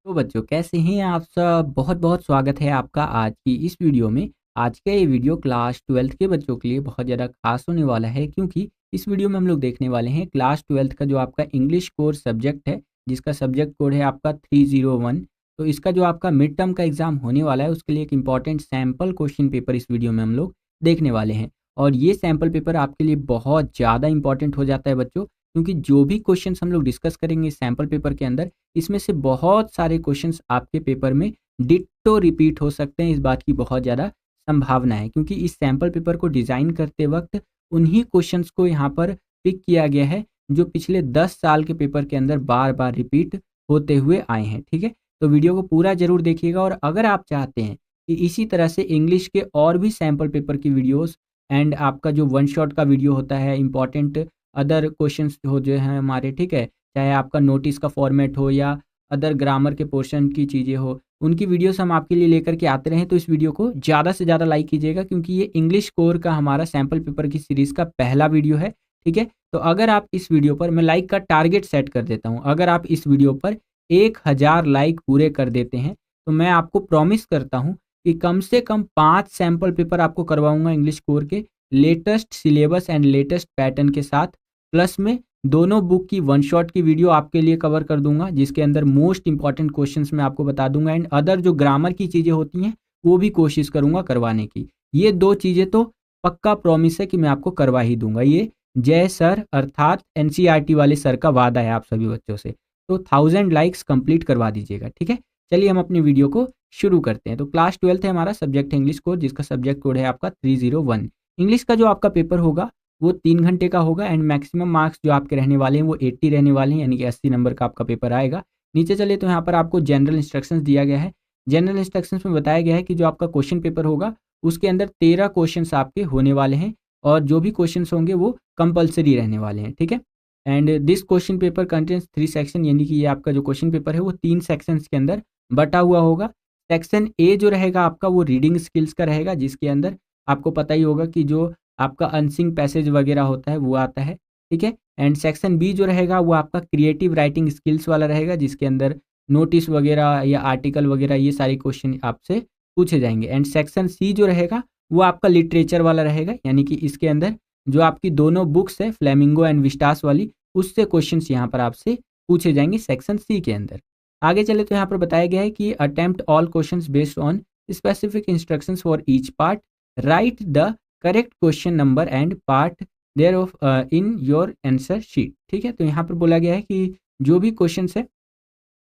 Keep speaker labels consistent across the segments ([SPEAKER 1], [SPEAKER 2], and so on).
[SPEAKER 1] तो बच्चों कैसे हैं आप सब। बहुत बहुत स्वागत है आपका आज की इस वीडियो में। आज का ये वीडियो क्लास 12th के बच्चों के लिए बहुत ज़्यादा खास होने वाला है, क्योंकि इस वीडियो में हम लोग देखने वाले हैं क्लास 12th का जो आपका इंग्लिश कोर सब्जेक्ट है, जिसका सब्जेक्ट कोड है आपका 301। तो इसका जो आपका मिड टर्म का एग्ज़ाम होने वाला है, उसके लिए एक इंपॉर्टेंट सैम्पल क्वेश्चन पेपर इस वीडियो में हम लोग देखने वाले हैं। और ये सैम्पल पेपर आपके लिए बहुत ज़्यादा इंपॉर्टेंट हो जाता है बच्चों, क्योंकि जो भी क्वेश्चन हम लोग डिस्कस करेंगे सैम्पल पेपर के अंदर, इसमें से बहुत सारे क्वेश्चंस आपके पेपर में डिट्टो रिपीट हो सकते हैं। इस बात की बहुत ज़्यादा संभावना है, क्योंकि इस सैम्पल पेपर को डिज़ाइन करते वक्त उन्हीं क्वेश्चंस को यहाँ पर पिक किया गया है जो पिछले 10 साल के पेपर के अंदर बार बार रिपीट होते हुए आए हैं। ठीक है, तो वीडियो को पूरा ज़रूर देखिएगा। और अगर आप चाहते हैं कि इसी तरह से इंग्लिश के और भी सैम्पल पेपर की वीडियोज़ एंड आपका जो वन शॉट का वीडियो होता है, इंपॉर्टेंट अदर क्वेश्चंस हो जो हैं हमारे, ठीक है, चाहे आपका नोटिस का फॉर्मेट हो या अदर ग्रामर के पोर्शन की चीज़ें हो, उनकी वीडियोस हम आपके लिए लेकर के आते रहें। तो इस वीडियो को ज़्यादा से ज़्यादा लाइक कीजिएगा, क्योंकि ये इंग्लिश कोर का हमारा सैम्पल पेपर की सीरीज़ का पहला वीडियो है। ठीक है, तो अगर आप इस वीडियो पर, मैं लाइक का टारगेट सेट कर देता हूँ, अगर आप इस वीडियो पर 1000 लाइक पूरे कर देते हैं तो मैं आपको प्रॉमिस करता हूँ कि कम से कम 5 सैम्पल पेपर आपको करवाऊंगा इंग्लिश कोर के latest syllabus and latest pattern के साथ। प्लस में दोनों बुक की वन शॉट की वीडियो आपके लिए कवर कर दूंगा, जिसके अंदर मोस्ट इंपॉर्टेंट क्वेश्चंस मैं आपको बता दूंगा एंड अदर जो ग्रामर की चीज़ें होती हैं वो भी कोशिश करूंगा करवाने की। ये दो चीज़ें तो पक्का प्रॉमिस है कि मैं आपको करवा ही दूंगा। ये जय सर अर्थात एनसीईआरटी वाले सर का वादा है आप सभी बच्चों से। तो 1000 लाइक्स कंप्लीट करवा दीजिएगा। ठीक है, चलिए हम अपनी वीडियो को शुरू करते हैं। तो क्लास 12th है, हमारा सब्जेक्ट है इंग्लिश कोड, जिसका सब्जेक्ट कोड है आपका 301। इंग्लिश का जो आपका पेपर होगा वो 3 घंटे का होगा एंड मैक्सिमम मार्क्स जो आपके रहने वाले हैं वो 80 रहने वाले हैं, यानी कि 80 नंबर का आपका पेपर आएगा। नीचे चले तो यहाँ पर आपको जनरल इंस्ट्रक्शंस दिया गया है। जनरल इंस्ट्रक्शंस में बताया गया है कि जो आपका क्वेश्चन पेपर होगा उसके अंदर 13 क्वेश्चंस आपके होने वाले हैं, और जो भी क्वेश्चंस होंगे वो कंपलसरी रहने वाले हैं। ठीक है, and this question paper contains 3 section, यानी कि ये आपका जो क्वेश्चन पेपर है वो 3 सेक्शंस के अंदर बटा हुआ होगा। सेक्शन ए जो रहेगा आपका वो रीडिंग स्किल्स का रहेगा, जिसके अंदर आपको पता ही होगा कि जो आपका अनसिंग पैसेज वगैरह होता है वो आता है। ठीक है, एंड सेक्शन बी जो रहेगा वो आपका क्रिएटिव राइटिंग स्किल्स वाला रहेगा, जिसके अंदर नोटिस वगैरह या आर्टिकल वगैरह ये सारे क्वेश्चन आपसे पूछे जाएंगे। एंड सेक्शन सी जो रहेगा वो आपका लिटरेचर वाला रहेगा, यानी कि इसके अंदर जो आपकी दोनों बुक्स है फ्लेमिंगो एंड विस्टास वाली, उससे क्वेश्चंस यहाँ पर आपसे पूछे जाएंगे सेक्शन सी के अंदर। आगे चले तो यहाँ पर बताया गया है कि attempt all questions based on specific instructions for each part, write the correct question number and part thereof in your answer sheet. ठीक है, तो यहाँ पर बोला गया है कि जो भी क्वेश्चंस है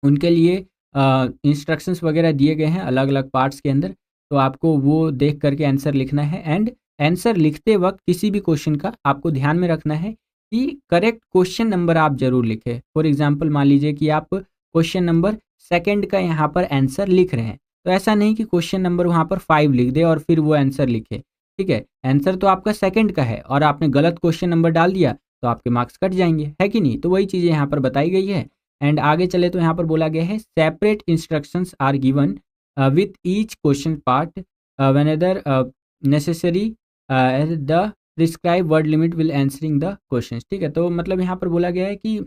[SPEAKER 1] उनके लिए इंस्ट्रक्शंस वगैरह दिए गए हैं अलग अलग पार्ट्स के अंदर, तो आपको वो देख करके आंसर लिखना है। एंड आंसर लिखते वक्त किसी भी क्वेश्चन का आपको ध्यान में रखना है कि करेक्ट क्वेश्चन नंबर आप जरूर लिखें। फॉर एग्जांपल मान लीजिए कि आप क्वेश्चन नंबर सेकंड का यहाँ पर आंसर लिख रहे हैं, तो ऐसा नहीं कि क्वेश्चन नंबर वहाँ पर 5 लिख दे और फिर वो आंसर लिखे। ठीक है, आंसर तो आपका सेकंड का है और आपने गलत क्वेश्चन नंबर डाल दिया तो आपके मार्क्स कट जाएंगे, है कि नहीं। तो वही चीज़ें यहाँ पर बताई गई है। एंड आगे चले तो यहाँ पर बोला गया है separate instructions are given with each question part whenever necessary the prescribe word limit will answering the questions. ठीक है, तो मतलब यहाँ पर बोला गया है कि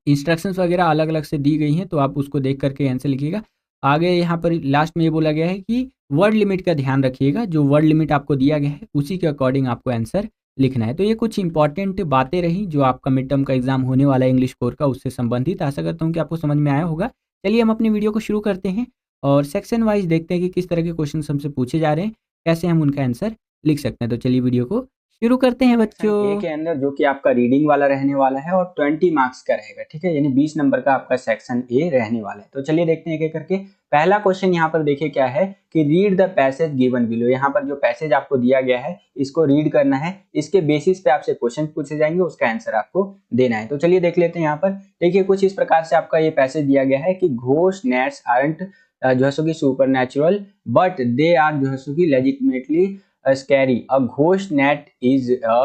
[SPEAKER 1] इंस्ट्रक्शंस वगैरह अलग अलग से दी गई हैं, तो आप उसको देख करके आंसर लिखिएगा। आगे यहाँ पर लास्ट में ये बोला गया है कि वर्ड लिमिट का ध्यान रखिएगा, जो वर्ड लिमिट आपको दिया गया है उसी के अकॉर्डिंग आपको आंसर लिखना है। तो ये कुछ इंपॉर्टेंट बातें रही जो आपका मिड टर्म का एग्जाम होने वाला है इंग्लिश कोर का, उससे संबंधित। आशा करता हूँ कि आपको समझ में आया होगा। चलिए हम अपनी वीडियो को शुरू करते हैं और सेक्शन वाइज देखते हैं कि किस तरह के क्वेश्चन हमसे पूछे जा रहे हैं, कैसे हम उनका आंसर लिख सकते हैं। तो चलिए वीडियो को शुरू करते हैं
[SPEAKER 2] सेक्शन ए
[SPEAKER 1] बच्चों।
[SPEAKER 2] के अंदर जो कि आपका रीडिंग वाला रहने वाला है और 20 मार्क्स का रहेगा। ठीक है, यानी 20 नंबर का आपका सेक्शन ए रहने वाला है। तो चलिए देखते हैं एक एक करके। पहला क्वेश्चन यहाँ पर देखिए क्या है कि read the passage given below. यहाँ पर जो पैसेज आपको दिया गया है इसको रीड करना है, इसके बेसिस पे आपसे क्वेश्चन पूछे जाएंगे, उसका आंसर आपको देना है। तो चलिए देख लेते हैं। यहाँ पर देखिए कुछ इस प्रकार से आपका ये पैसेज दिया गया है कि घोस्ट नेट्स आरंट जो है सो कि supernatural but they are जो है सो कि legitimately scary. A ghost net is a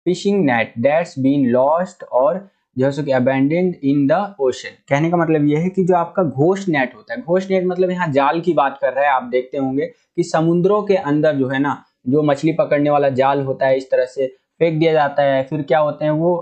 [SPEAKER 2] fishing net that's been lost और जो है सो कि abandoned in the ocean। कहने का मतलब यह है कि जो आपका घोस्ट नेट होता है, घोस्ट नेट मतलब यहाँ जाल की बात कर रहा है। आप देखते होंगे कि समुद्रों के अंदर जो है ना, जो मछली पकड़ने वाला जाल होता है इस तरह से फेंक दिया जाता है, फिर क्या होते हैं वो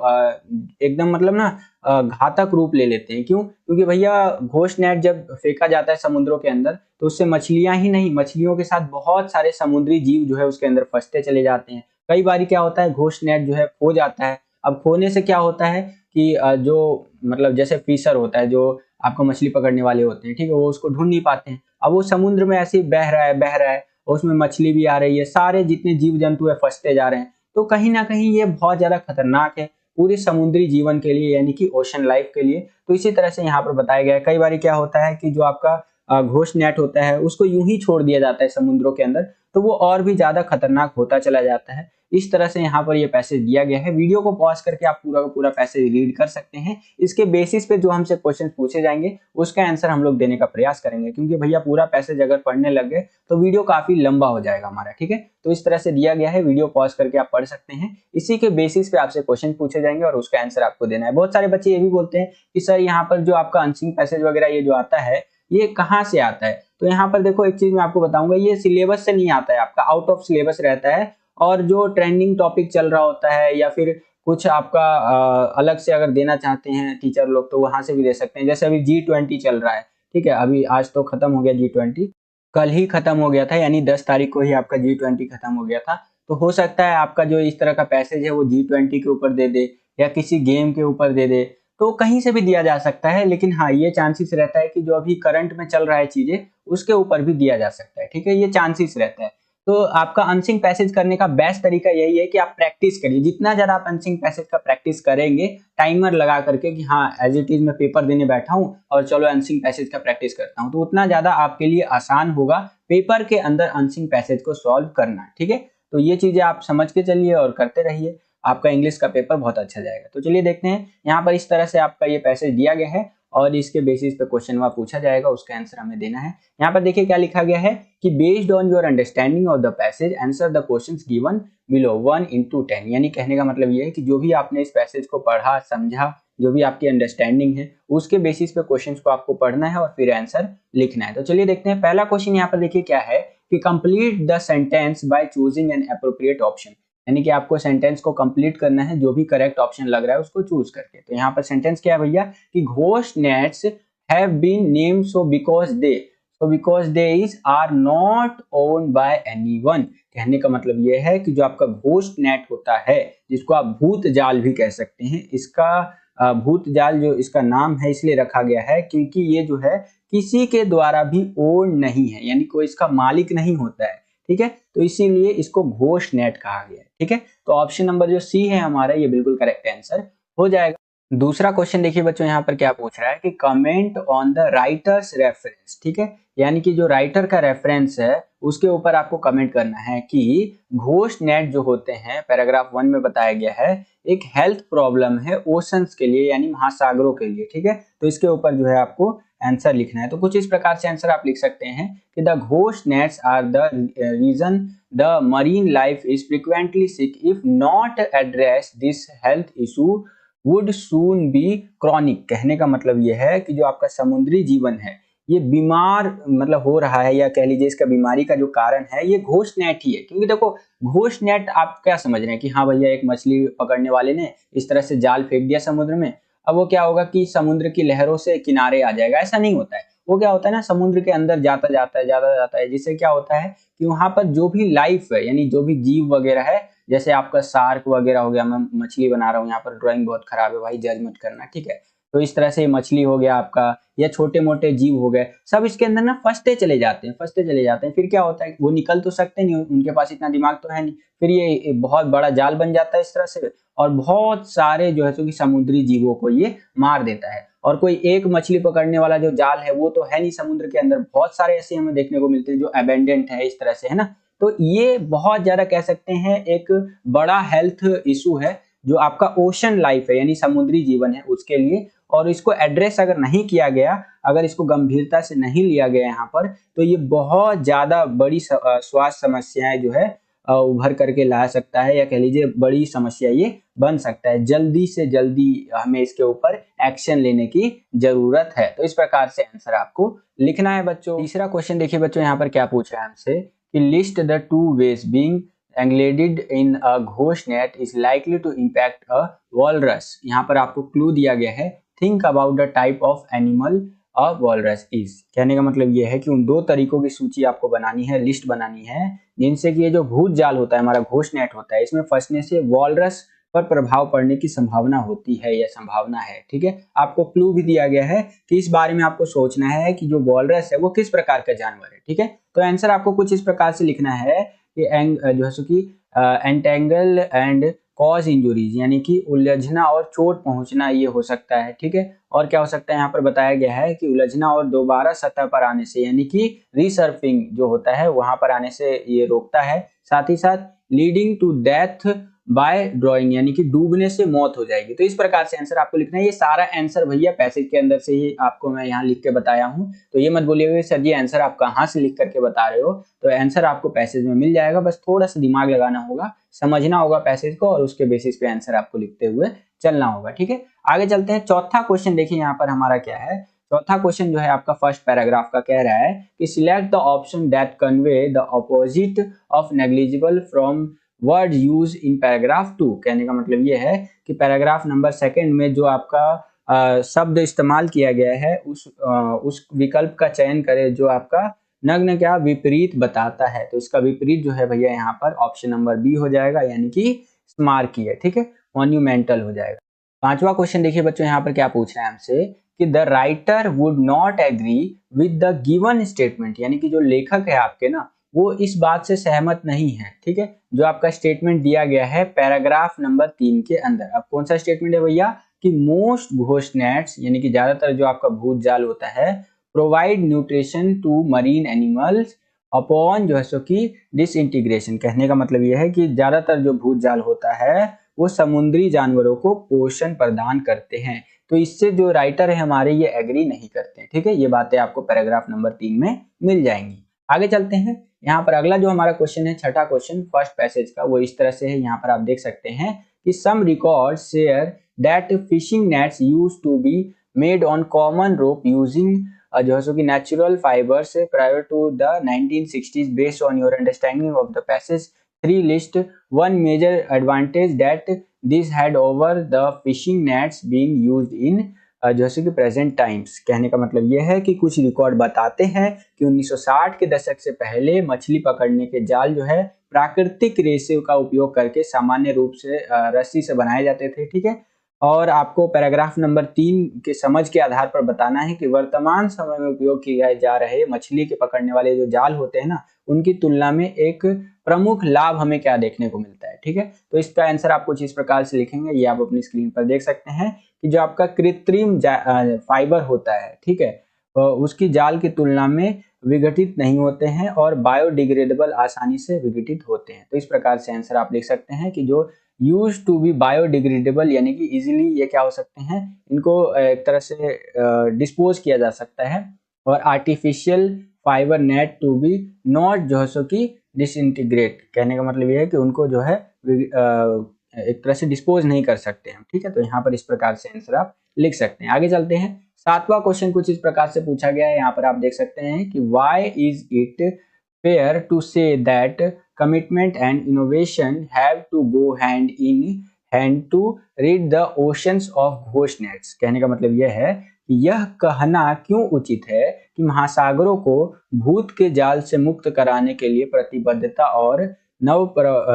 [SPEAKER 2] एकदम मतलब ना घातक रूप ले लेते हैं। क्यों? क्योंकि भैया घोस्ट नेट जब फेंका जाता है समुद्रों के अंदर तो उससे मछलियां ही नहीं, मछलियों के साथ बहुत सारे समुद्री जीव जो है उसके अंदर फंसते चले जाते हैं। कई बार क्या होता है, घोस्ट नेट जो है खो जाता है। अब खोने से क्या होता है कि जो मतलब जैसे फिशर होता है, जो आपको मछली पकड़ने वाले होते हैं, ठीक है, वो उसको ढूंढ नहीं पाते हैं। अब वो समुद्र में ऐसे ही बह रहा है और उसमें मछली भी आ रही है, सारे जितने जीव जंतु है फंसते जा रहे हैं। तो कहीं ना कहीं ये बहुत ज्यादा खतरनाक है पूरे समुद्री जीवन के लिए, यानी कि ओशन लाइफ के लिए। तो इसी तरह से यहाँ पर बताया गया है। कई बार क्या होता है कि जो आपका घोस्ट नेट होता है उसको यूं ही छोड़ दिया जाता है समुद्रों के अंदर, तो वो और भी ज्यादा खतरनाक होता चला जाता है। इस तरह से यहाँ पर ये पैसेज दिया गया है। वीडियो को पॉज करके आप पूरा का पूरा पैसेज रीड कर सकते हैं। इसके बेसिस पे जो हमसे क्वेश्चन पूछे जाएंगे उसका आंसर हम लोग देने का प्रयास करेंगे, क्योंकि भैया पूरा पैसेज अगर पढ़ने लग गए तो वीडियो काफी लंबा हो जाएगा हमारा, ठीक है। तो इस तरह से दिया गया है, वीडियो पॉज करके आप पढ़ सकते हैं। इसी के बेसिस पे आपसे क्वेश्चन पूछे जाएंगे और उसका आंसर आपको देना है। बहुत सारे बच्चे ये भी बोलते हैं कि सर यहाँ पर जो आपका अनसिंग पैसेज वगैरह ये जो आता है ये कहाँ से आता है। तो यहाँ पर देखो, एक चीज मैं आपको बताऊंगा, ये सिलेबस से नहीं आता है, आपका आउट ऑफ सिलेबस रहता है। और जो ट्रेंडिंग टॉपिक चल रहा होता है या फिर कुछ आपका अलग से अगर देना चाहते हैं टीचर लोग तो वहां से भी दे सकते हैं। जैसे अभी G20 चल रहा है, ठीक है, अभी आज तो खत्म हो गया G20, कल ही खत्म हो गया था, यानी 10 तारीख को ही आपका G20 खत्म हो गया था। तो हो सकता है आपका जो इस तरह का पैसेज है वो G20 के ऊपर दे दे या किसी गेम के ऊपर दे दे, तो कहीं से भी दिया जा सकता है। लेकिन हाँ, ये चांसेस रहता है कि जो अभी करंट में चल रहा है चीजें उसके ऊपर भी दिया जा सकता है, ठीक है, ये चांसेस रहता है। तो आपका अनसिंग पैसेज करने का बेस्ट तरीका यही है कि आप प्रैक्टिस करिए। जितना ज्यादा आप अनसिंग पैसेज का प्रैक्टिस करेंगे टाइमर लगा करके कि हाँ एज इट इज मैं पेपर देने बैठा हूँ और चलो अनसिंग पैसेज का प्रैक्टिस करता हूँ, तो उतना ज्यादा आपके लिए आसान होगा पेपर के अंदर अनसिंग पैसेज को सॉल्व करना, ठीक है। तो ये चीजें आप समझ के चलिए और करते रहिए, आपका इंग्लिश का पेपर बहुत अच्छा जाएगा। तो चलिए देखते हैं, यहाँ पर इस तरह से आपका ये पैसेज दिया गया है और इसके बेसिस पे क्वेश्चन वहां पूछा जाएगा, उसका आंसर हमें देना है। यहाँ पर देखिए क्या लिखा गया है कि based on your understanding of the passage answer the questions given below 1 into 10। यानी कहने का मतलब ये है कि जो भी आपने इस पैसेज को पढ़ा समझा, जो भी आपकी अंडरस्टैंडिंग है उसके बेसिस पे क्वेश्चंस को आपको पढ़ना है और फिर आंसर लिखना है। तो चलिए देखते हैं, पहला क्वेश्चन यहाँ पर देखिए क्या है कि complete the sentence by choosing N appropriate option. यानी कि आपको सेंटेंस को कंप्लीट करना है, जो भी करेक्ट ऑप्शन लग रहा है उसको चूज करके। तो यहाँ पर सेंटेंस क्या है भैया कि ghost nets have been named so because they is are not owned by anyone. कहने का मतलब ये है कि जो आपका घोस्ट नेट होता है, जिसको आप भूत जाल भी कह सकते हैं, इसका भूत जाल जो इसका नाम है इसलिए रखा गया है क्योंकि ये जो है किसी के द्वारा भी ओन नहीं है, यानी कोई इसका मालिक नहीं होता है, ठीक है। तो इसीलिए इसको घोस्ट नेट कहा गया है, ठीक है। तो ऑप्शन नंबर जो सी है हमारा, ये बिल्कुल करेक्ट आंसर हो जाएगा। दूसरा क्वेश्चन देखिए बच्चों, यहाँ पर क्या पूछ रहा है कि comment on the writers reference, ठीक है, यानी कि जो राइटर का रेफरेंस है उसके ऊपर आपको कमेंट करना है कि घोस्ट नेट जो होते हैं, पैराग्राफ 1 में बताया गया है, एक हेल्थ प्रॉब्लम है ओशंस के लिए, यानी महासागरों के लिए, ठीक है। तो इसके ऊपर जो है आपको आंसर लिखना है। तो कुछ इस प्रकार से आंसर आप लिख सकते हैं कि the ghost nets are the reason the marine life is frequently sick if not address this health issue would soon be chronic. कहने का मतलब यह है कि जो आपका समुद्री जीवन है ये बीमार मतलब हो रहा है, या कह लीजिए इसका बीमारी का जो कारण है ये घोस्ट नेट ही है। क्योंकि देखो घोस्ट नेट आप क्या समझ रहे हैं कि हाँ भैया एक मछली पकड़ने वाले ने इस तरह से जाल फेंक दिया समुद्र में, अब वो क्या होगा कि समुद्र की लहरों से किनारे आ जाएगा, ऐसा नहीं होता है। वो क्या होता है ना, समुद्र के अंदर जाता जाता है, जिससे क्या होता है कि वहां पर जो भी लाइफ है, यानी जो भी जीव वगैरह है, जैसे आपका शार्क वगैरह हो गया, मैं मछली बना रहा हूँ यहाँ पर, ड्राइंग बहुत खराब है भाई, जज मत करना, ठीक है। तो इस तरह से मछली हो गया आपका, या छोटे मोटे जीव हो गए, सब इसके अंदर ना फंसते चले जाते हैं। फिर क्या होता है, वो निकल तो सकते नहीं, उनके पास इतना दिमाग तो है नहीं, फिर ये बहुत बड़ा जाल बन जाता है इस तरह से, और बहुत सारे जो है कि समुद्री जीवों को ये मार देता है। और कोई एक मछली पकड़ने वाला जो जाल है वो तो है नहीं समुद्र के अंदर, बहुत सारे ऐसे हमें देखने को मिलते हैं जो अबेंडेंट है इस तरह से, है ना। तो ये बहुत ज्यादा कह सकते हैं एक बड़ा हेल्थ इशू है जो आपका ओशन लाइफ है, यानी समुद्री जीवन है उसके लिए। और इसको एड्रेस अगर नहीं किया गया, अगर इसको गंभीरता से नहीं लिया गया यहाँ पर, तो ये बहुत ज्यादा बड़ी स्वास्थ्य समस्याएं जो है उभर करके ला सकता है, या कह लीजिए बड़ी समस्या ये बन सकता है। जल्दी से जल्दी हमें इसके ऊपर एक्शन लेने की जरूरत है। तो इस प्रकार से आंसर आपको लिखना है बच्चों। तीसरा क्वेश्चन देखिए बच्चों, यहाँ पर क्या पूछ रहा है हमसे कि list the two ways being entangled in a ghost net is likely to impact a walrus. यहाँ पर आपको क्लू दिया गया है, think about the type of animal a walrus is. कहने का मतलब ये है कि उन दो तरीकों की सूची आपको बनानी है, लिस्ट बनानी है, जिनसे कि ये जो भूत जाल होता है, हमारा घोस्ट नेट होता है, इसमें फंसने से वॉलरस पर प्रभाव पड़ने की संभावना होती है या संभावना है। ठीक है, आपको क्लू भी दिया गया है कि इस बारे में आपको सोचना है कि जो वॉलरस है वो किस प्रकार का जानवर है। ठीक है, तो आंसर आपको कुछ इस प्रकार से लिखना है कि जो है कि एंटेंगल एंड कॉज इंजुरीज, यानी कि उलझना और चोट पहुंचना ये हो सकता है। ठीक है, और क्या हो सकता है, यहाँ पर बताया गया है कि उलझना और दोबारा सतह पर आने से, यानी कि रीसर्फिंग जो होता है वहां पर आने से ये रोकता है। साथ ही साथ leading to death by drowning, यानी कि डूबने से मौत हो जाएगी। तो इस प्रकार से आंसर आपको लिखना है। ये सारा आंसर भैया पैसेज के अंदर से ही आपको मैं यहाँ लिख के बताया हूँ, तो ये मत बोलिएगा सर जी आंसर आप कहाँ से लिख करके बता रहे हो। तो आंसर आपको पैसेज में मिल जाएगा, बस थोड़ा सा दिमाग लगाना होगा, समझना होगा पैसेज को, और उसके बेसिस पे आंसर आपको लिखते हुए चलना होगा। ठीक है, आगे चलते हैं। चौथा क्वेश्चन देखिए यहाँ पर हमारा क्या है। चौथा क्वेश्चन जो है आपका फर्स्ट पैराग्राफ का कह रहा है कि select the option that convey the opposite of negligible from word use in paragraph 2। कहने का मतलब ये है कि पैराग्राफ नंबर सेकंड में जो आपका शब्द इस्तेमाल किया गया है उस विकल्प का चयन करें जो आपका नग्न क्या विपरीत बताता है। तो इसका विपरीत जो है भैया यहाँ पर ऑप्शन नंबर बी हो जाएगा, यानी कि स्मारकीय। ठीक है, मॉन्यूमेंटल हो जाएगा। पांचवा क्वेश्चन देखिए बच्चों, यहाँ पर क्या पूछ रहे हैं हमसे कि the writer would not agree with the given statement, यानी कि जो लेखक है आपके ना वो इस बात से सहमत नहीं है। ठीक है, जो आपका स्टेटमेंट दिया गया है पैराग्राफ नंबर 3 के अंदर। अब कौन सा स्टेटमेंट है भैया कि मोस्ट घोस्ट नेट्स, यानी कि ज्यादातर जो आपका भूत जाल होता है, provide nutrition to marine animals upon जो है सो कि डिसइंटीग्रेशन। कहने का मतलब यह है कि ज्यादातर जो भूत जाल होता है वो समुद्री जानवरों को पोषण प्रदान करते हैं। तो इससे जो राइटर है हमारे ये एग्री नहीं करते हैं। ठीक है, ये बातें आपको पैराग्राफ नंबर 3 में मिल जाएंगी। आगे चलते हैं। यहाँ पर अगला जो हमारा क्वेश्चन है, छठा क्वेश्चन फर्स्ट पैसेज का, वो इस तरह से है। यहाँ पर आप देख सकते हैं कि some record share that fishing nets used to be made on common rope using जो है सो कि natural fibers prior to the 1960s। Based on your understanding of the passage 3 list one major advantage that this had over the fishing nets being used in जैसे कि present times. कहने का मतलब यह है कि कुछ रिकॉर्ड बताते हैं कि 1960 के दशक से पहले मछली पकड़ने के जाल जो है प्राकृतिक रेशे का उपयोग करके सामान्य रूप से रस्सी से बनाए जाते थे। ठीक है, और आपको पैराग्राफ नंबर 3 के समझ के आधार पर बताना है कि वर्तमान समय में उपयोग किए जा रहे मछली के पकड़ने वाले जो जाल होते हैं ना, उनकी तुलना में एक प्रमुख लाभ हमें क्या देखने को मिलता है। ठीक है, तो इसका आंसर आप कुछ इस प्रकार से लिखेंगे, ये आप अपनी स्क्रीन पर देख सकते हैं कि जो आपका कृत्रिम फाइबर होता है, ठीक है, उसकी जाल की तुलना में विघटित नहीं होते हैं और बायोडिग्रेडेबल आसानी से विघटित होते हैं। तो इस प्रकार से आंसर आप लिख सकते हैं कि जो यूज टू बी बायोडिग्रेडेबल, यानी कि इजीली ये क्या हो सकते हैं, इनको एक तरह से डिस्पोज किया जा सकता है, और artificial fibre net to be not जो है सो कि डिसइंटीग्रेट। कहने का मतलब ये है कि उनको जो है एक तरह से डिस्पोज नहीं कर सकते हैं। ठीक है, तो यहाँ पर इस प्रकार से आंसर आप लिख सकते हैं। आगे चलते हैं। सातवां क्वेश्चन कुछ इस प्रकार से पूछा गया है। यहाँ पर आप देख सकते हैं कि why is it fair to say that commitment and innovation have to go hand in hand to rid the oceans of ghost nets. कहने का मतलब यह है कि यह कहना क्यों उचित है कि महासागरों को भूत के जाल से मुक्त कराने के लिए प्रतिबद्धता और नव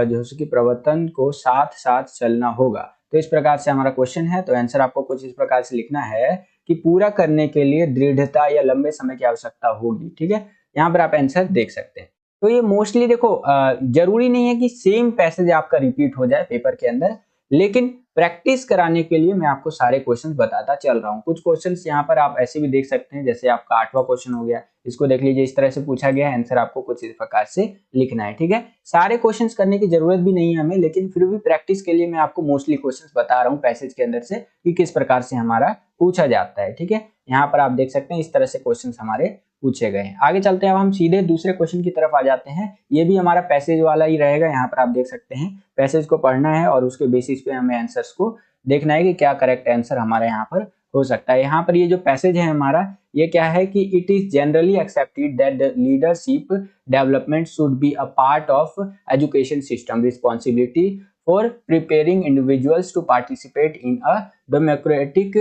[SPEAKER 2] जो कि प्रवर्तन को साथ साथ चलना होगा। तो इस प्रकार से हमारा क्वेश्चन है। तो आंसर आपको कुछ इस प्रकार से लिखना है कि पूरा करने के लिए दृढ़ता या लंबे समय की आवश्यकता होगी। ठीक है, यहाँ पर आप आंसर देख सकते हैं। तो ये मोस्टली देखो जरूरी नहीं है कि सेम पैसेज आपका रिपीट हो जाए पेपर के अंदर, लेकिन प्रैक्टिस कराने के लिए मैं आपको सारे क्वेश्चंस बताता चल रहा हूँ। कुछ क्वेश्चंस यहाँ पर आप ऐसे भी देख सकते हैं, जैसे आपका 8वां क्वेश्चन हो गया, इसको देख लीजिए, इस तरह से पूछा गया है, आंसर आपको कुछ इस प्रकार से लिखना है। ठीक है, सारे क्वेश्चंस करने की जरूरत भी नहीं है हमें, लेकिन फिर भी प्रैक्टिस के लिए मैं आपको मोस्टली क्वेश्चंस बता रहा हूँ पैसेज के अंदर से कि किस प्रकार से हमारा पूछा जाता है। ठीक है, यहाँ पर आप देख सकते हैं इस तरह से क्वेश्चंस हमारे पूछे गए हैं। आगे चलते हैं, अब हम सीधे दूसरे क्वेश्चन की तरफ आ जाते हैं। ये भी हमारा पैसेज वाला ही रहेगा। यहाँ पर आप देख सकते हैं पैसेज को पढ़ना है और उसके बेसिस पे हमें आंसर्स को देखना है कि क्या करेक्ट आंसर हमारा यहाँ पर हो सकता है। यहाँ पर ये जो पैसेज है हमारा, ये क्या है कि it is generally accepted that the leadership development should be a part of education system responsibility for preparing individuals to participate in a democratic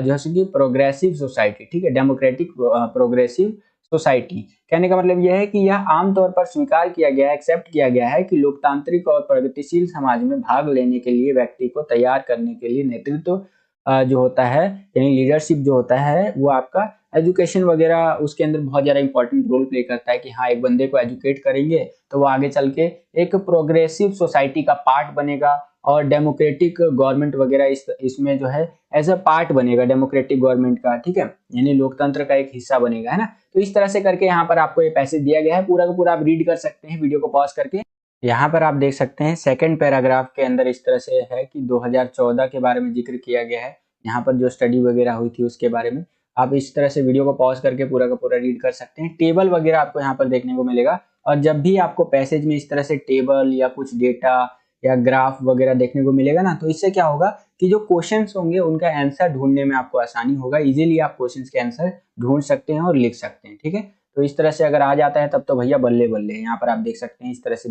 [SPEAKER 2] जैसे कि प्रोग्रेसिव सोसाइटी, ठीक है, डेमोक्रेटिक प्रोग्रेसिव सोसाइटी। कहने का मतलब यह है कि यह आमतौर पर स्वीकार किया गया है, एक्सेप्ट किया गया है कि लोकतांत्रिक और प्रगतिशील समाज में भाग लेने के लिए व्यक्ति को तैयार करने के लिए नेतृत्व जो होता है, यानी लीडरशिप जो होता है, वो आपका एजुकेशन वगैरह उसके अंदर बहुत ज़्यादा इंपॉर्टेंट रोल प्ले करता है कि हाँ, एक बंदे को एजुकेट करेंगे तो वो आगे चल के एक प्रोग्रेसिव सोसाइटी का पार्ट बनेगा और डेमोक्रेटिक गवर्नमेंट वगैरह इसमें जो है एज अ पार्ट बनेगा डेमोक्रेटिक गवर्नमेंट का, ठीक है, यानी लोकतंत्र का एक हिस्सा बनेगा, है ना। तो इस तरह से करके यहाँ पर आपको ये पैसेज दिया गया है, पूरा का पूरा आप रीड कर सकते हैं वीडियो को पॉज करके। यहाँ पर आप देख सकते हैं सेकंड पैराग्राफ के अंदर इस तरह से है कि 2014 के बारे में जिक्र किया गया है, यहाँ पर जो स्टडी वगैरह हुई थी उसके बारे में। आप इस तरह से वीडियो को पॉज करके पूरा का पूरा रीड कर सकते हैं। टेबल वगैरह आपको यहाँ पर देखने को मिलेगा, और जब भी आपको पैसेज में इस तरह से टेबल या कुछ डेटा या ग्राफ वगैरह देखने को मिलेगा ना, तो इससे क्या होगा कि जो क्वेश्चंस होंगे उनका आंसर ढूंढने में आपको आसानी होगा, इजीली आप क्वेश्चंस के आंसर ढूंढ सकते हैं और लिख सकते हैं, ठीक है। तो इस तरह से अगर आ जाता है तब तो भैया बल्ले बल्ले। यहाँ पर आप देख सकते हैं इस तरह से